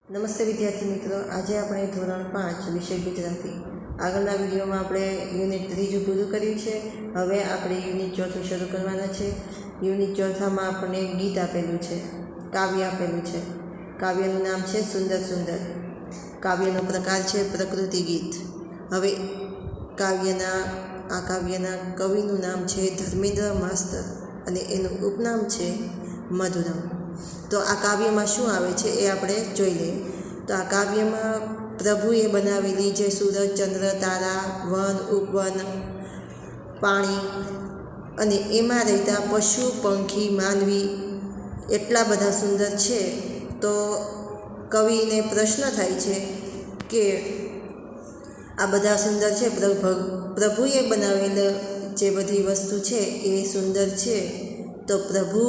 નમસ્તે વિદ્યાર્થી મિત્રો, આજે આપણે ધોરણ 5 વિષય ગુજરાતી આગળના વિડીયોમાં આપણે યુનિટ 3 પૂરું કર્યું છે. હવે આપણે યુનિટ 4 શરૂ કરવાના છે. યુનિટ 4માં આપણને ગીત આપેલું છે, કાવ્ય આપેલું છે. કાવ્યનું નામ છે સુંદર સુંદર. કાવ્યનો પ્રકાર છે પ્રકૃતિ ગીત. હવે કાવ્યના કવિનું નામ છે ધર્મેન્દ્ર માસ્તર અને એનું ઉપનામ છે મધુરમ. તો આ કાવ્યમાં શું આવે છે એ આપણે જોઈ લઈએ. તો આ કાવ્યમાં પ્રભુએ બનાવેલી જે સૂરજ, ચંદ્ર, તારા, વન, ઉપવન, પાણી અને એમાં રહેતા પશુ, પંખી, માનવી એટલા બધા સુંદર છે. તો કવિને પ્રશ્ન થાય છે કે આ બધા સુંદર છે, પ્રભુએ બનાવેલ જે બધી વસ્તુ છે એ સુંદર છે, તો પ્રભુ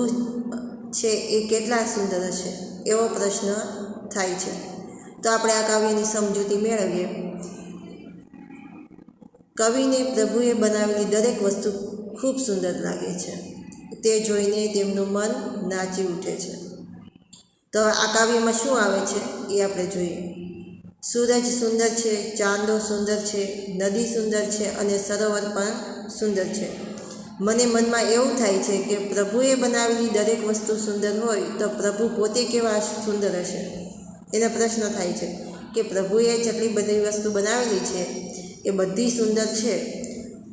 છે એ કેટલા સુંદર હશે એવો પ્રશ્ન થાય છે. તો આપણે આ કાવ્યની સમજૂતી મેળવીએ. કવિને પ્રભુએ બનાવેલી દરેક વસ્તુ ખૂબ સુંદર લાગે છે. તે જોઈને તેમનું મન નાચી ઉઠે છે. તો આ કાવ્યમાં શું આવે છે એ આપણે જોઈએ. સૂરજ સુંદર છે, ચાંદો સુંદર છે, નદી સુંદર છે અને સરોવર પણ સુંદર છે. મને મનમાં એવું થાય છે કે પ્રભુએ બનાવેલી દરેક વસ્તુ સુંદર હોય તો પ્રભુ પોતે કેવા સુંદર હશે. એનો પ્રશ્ન થાય છે કે પ્રભુએ જેટલી બધી વસ્તુ બનાવેલી છે એ બધી સુંદર છે,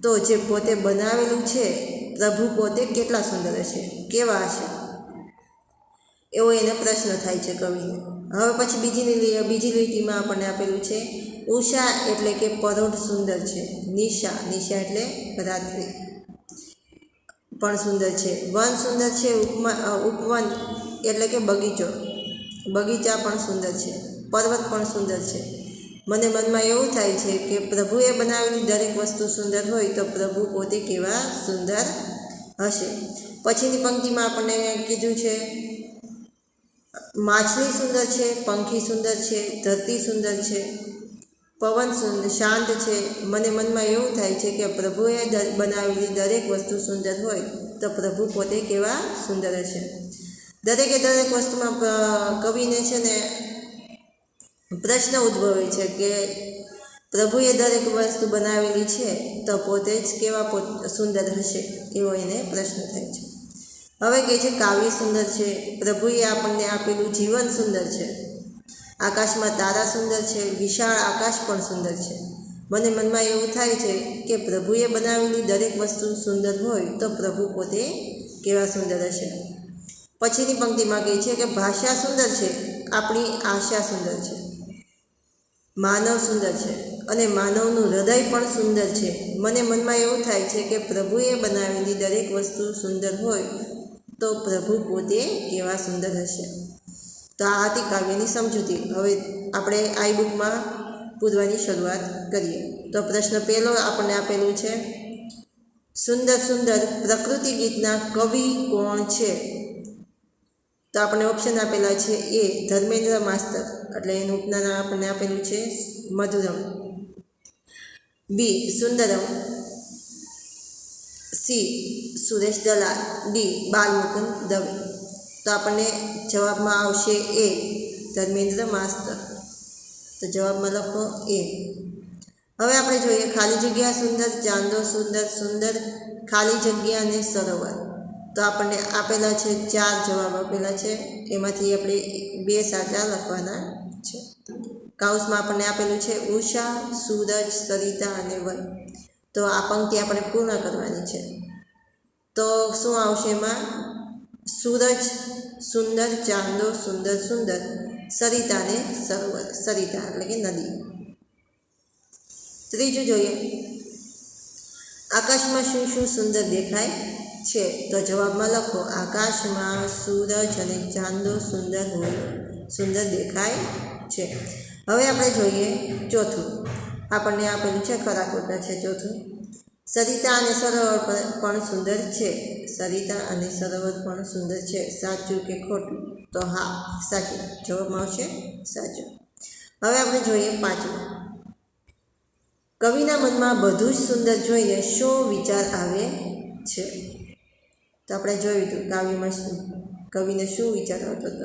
તો જે પોતે બનાવેલું છે પ્રભુ પોતે કેટલા સુંદર હશે, કેવા હશે, એવો એને પ્રશ્ન થાય છે કવિને. હવે પછી બીજી લીટીમાં આપણને આપેલું છે ઉષા એટલે કે પરોઢ સુંદર છે, નિશા એટલે રાત્રિ પણ સુંદર છે, વન સુંદર છે, ઉપવન એટલે કે બગીચા પણ સુંદર છે, પર્વત પણ સુંદર છે. મને મનમાં એવું થાય છે કે પ્રભુએ બનાવેલી દરેક વસ્તુ સુંદર હોય તો પ્રભુ પોતે કેવા સુંદર હશે. પછીની પંક્તિમાં આપણને કીધું છે માછલી સુંદર છે, પંખી સુંદર છે, ધરતી સુંદર છે, પવન શાંત છે. મને મનમાં એવું થાય છે કે પ્રભુએ બનાવેલી દરેક વસ્તુ સુંદર હોય તો પ્રભુ પોતે કેવા સુંદર હશે. દરેક વસ્તુમાં કવિને છે ને પ્રશ્ન ઉદ્ભવે છે કે પ્રભુએ દરેક વસ્તુ બનાવેલી છે તો પોતે જ કેવા સુંદર હશે, એવો એને પ્રશ્ન થાય છે. હવે કહે છે કાવ્ય સુંદર છે, પ્રભુએ આપણને આપેલું જીવન સુંદર છે, આકાશમાં તારા સુંદર છે, વિશાળ આકાશ પણ સુંદર છે. મને મનમાં એવું થાય છે કે પ્રભુએ બનાવેલી દરેક વસ્તુ સુંદર હોય તો પ્રભુ પોતે કેવા સુંદર હશે. પછીની પંક્તિમાં કહે છે કે ભાષા સુંદર છે, આપણી આશા સુંદર છે, માનવ સુંદર છે અને માનવનું હૃદય પણ સુંદર છે. મને મનમાં એવું થાય છે કે પ્રભુએ બનાવેલી દરેક વસ્તુ સુંદર હોય તો પ્રભુ પોતે કેવા સુંદર હશે. તો આ હતી કાવ્યની સમજૂતી. હવે આપણે આ બુકમાં પૂરવાની શરૂઆત કરીએ. તો પ્રશ્ન પહેલો આપણને આપેલું છે સુંદર સુંદર પ્રકૃતિ ગીતના કવિ કોણ છે? તો આપણને ઓપ્શન આપેલા છે એ ધર્મેન્દ્ર માસ્તર, એટલે એનું ઉપનામ આપણને આપેલું છે મધુરમ, બી સુંદરમ, સી સુરેશ દલાલ, ડી બાલમુકુંદ દવે. તો આપણને જવાબમાં આવશે એ ધર્મેન્દ્ર માસ્તર. તો જવાબમાં લખો એ. હવે આપણે જોઈએ ખાલી જગ્યા સુંદર, ચાંદો સુંદર, સુંદર ખાલી જગ્યા અને સરોવર. તો આપણને આપેલા છે 4 જવાબ આપેલા છે, એમાંથી આપણે 2 સાચા લખવાના છે. કૌંસમાં આપણને આપેલું છે ઉષા, સૂરજ, સરિતા અને વન. તો આ પંક્તિ આપણે પૂર્ણ કરવાની છે. તો શું આવશે એમાં? સૂરજ સુંદર, ચાંદો સુંદર, સરિતા અને સરોવર. સરિતા એટલે કે નદી. ત્રીજું જોઈએ આકાશમાં શું શું સુંદર દેખાય છે? તો જવાબમાં લખો આકાશમાં સૂરજ અને ચાંદો સુંદર દેખાય છે. હવે આપણે જોઈએ ચોથું. આપણને આપેલું છે ખરા ખોટા છે ચોથું. સરિતા અને સરોવર પણ સુંદર છે. સરિતા અને સરોવર પણ સુંદર છે. સાચું કે ખોટું? તો હા, સાચું. જવાબમાં આવશે સાચું. હવે આપણે જોઈએ પાંચમું. કવિના મનમાં બધું જ સુંદર જોઈને શો વિચાર આવે છે? તો આપણે જોયું હતું કાવ્યમાં કવિને શું વિચાર આવતો હતો,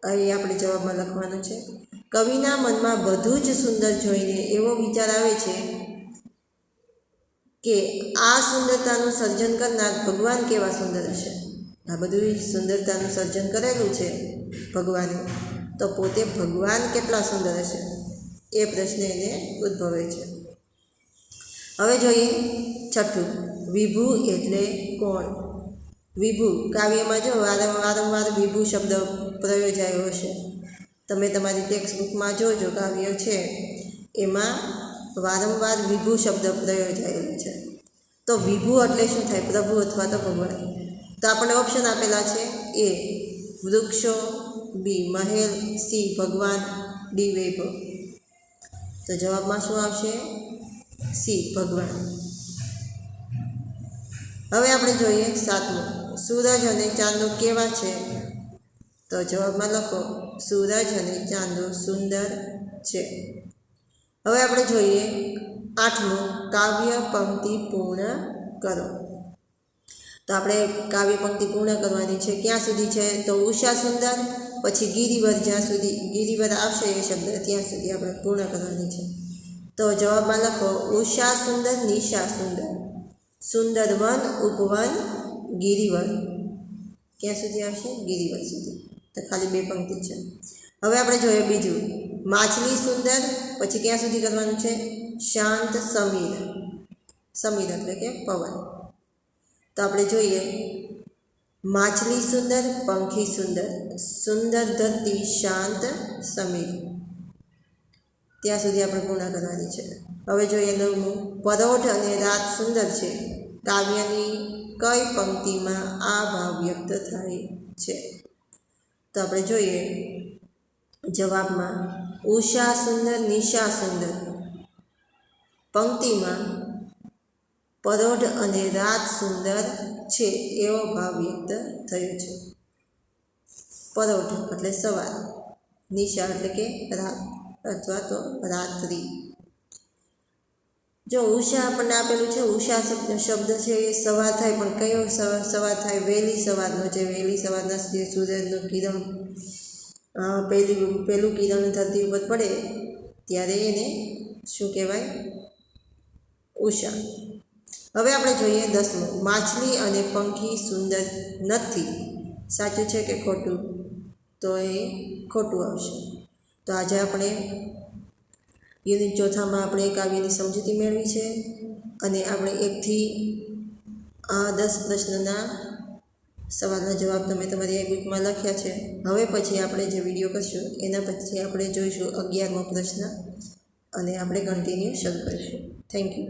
અહીં આપણે જવાબમાં લખવાનું છે. કવિના મનમાં બધું જ સુંદર જોઈને એવો વિચાર આવે છે કે આ સુંદરતાનું સર્જન કરનાર ભગવાન કેવા સુંદર હશે. આ બધું સુંદરતાનું સર્જન કરેલું છે ભગવાને, તો પોતે ભગવાન કેટલા સુંદર હશે એ પ્રશ્ન એને ઉદ્ભવે છે. હવે જોઈએ છઠ્ઠું, વિભુ એટલે કોણ? વિભુ કાવ્યમાં જો વારંવાર વિભુ શબ્દ પ્રયોજાયો હશે. તમે તમારી ટેક્સ્ટ બુકમાં જોજો, કાવ્ય છે એમાં વારંવાર વિભુ શબ્દ પ્રયોજાયેલો છે. તો વિભુ એટલે શું થાય? પ્રભુ અથવા તો ભગવાન. તો આપણને ઓપ્શન આપેલા છે: એ વૃક્ષો, બી મહેલ, સી ભગવાન, ડી વૈભવ. તો જવાબમાં શું આવશે? સી ભગવાન. હવે આપણે જોઈએ સાતમું, સૂરજ અને ચાંદો કેવા છે? તો જવાબમાં લખો સૂરજ અને ચાંદો સુંદર છે. હવે આપણે જોઈએ આઠમું, કાવ્ય પંક્તિ પૂર્ણ કરો. તો આપણે કાવ્ય પંક્તિ પૂર્ણ કરવાની છે. ક્યાં સુધી છે? તો ઉષા સુંદર, પછી ગિરિવર, જ્યાં સુધી ગિરિવર આવશે એ શબ્દ ત્યાં સુધી આપણે પૂર્ણ કરવાની છે. તો જવાબમાં લખો ઉષા સુંદર, નિશા સુંદર, સુંદર વન, ઉપવન, ગિરિવર. ક્યાં સુધી આવશે? ગિરિવર સુધી. તો ખાલી 2 પંક્તિ છે. હવે આપણે જોઈએ બીજું, માછલી સુંદર, પછી ક્યાં સુધી કરવાનું છે? શાંત સમીર. સમીર એટલે કે પવન. તો આપણે જોઈએ માછલી સુંદર, પંખી સુંદર, સુંદર ધરતી, શાંત સમીર. ત્યાં સુધી આપણે પૂર્ણ કરવાની છે. હવે જોઈએ નવમું, પરોઢ અને રાત સુંદર છે. કાવ્યની કઈ પંક્તિમાં આ ભાવ વ્યક્ત થાય છે? તો આપણે જોઈએ જવાબમાં ઉષા સુંદર, નિશા સુંદર પંક્તિમાં પરોઢ અને રાત સુંદર છે એવો ભાવ વ્યક્ત થયો છે. પરોઢ એટલે સવાર, નિશા એટલે કે રાત અથવા તો રાત્રિ. જો ઉષા આપણને આપેલું છે, ઉષા શબ્દ છે એ સવાર થાય, પણ કયો સવાર થાય? વહેલી સવારનો. જે વહેલી સવારના જે સૂર્યનું કિરણ પહેલું કિરણ ધરતી ઉપર પડે ત્યારે એને શું કહેવાય? ઉષા. હવે આપણે જોઈએ 10મું, માછલી અને પંખી સુંદર નથી. સાચું છે કે ખોટું? તો એ ખોટું આવશે. તો આજે આપણે યુનિટ ચોથામાં આપણે કાવ્યની સમજૂતી મેળવી છે અને આપણે 1 થી 10 પ્રશ્નના સવાલના જવાબ તમે તમારી એક બુકમાં લખ્યા છે. હવે પછી આપણે જે વિડીયો કરશું એના પછી આપણે જોઈશું 11મો પ્રશ્ન અને આપણે કન્ટિન્યુ શરૂ કરીશું. Thank you.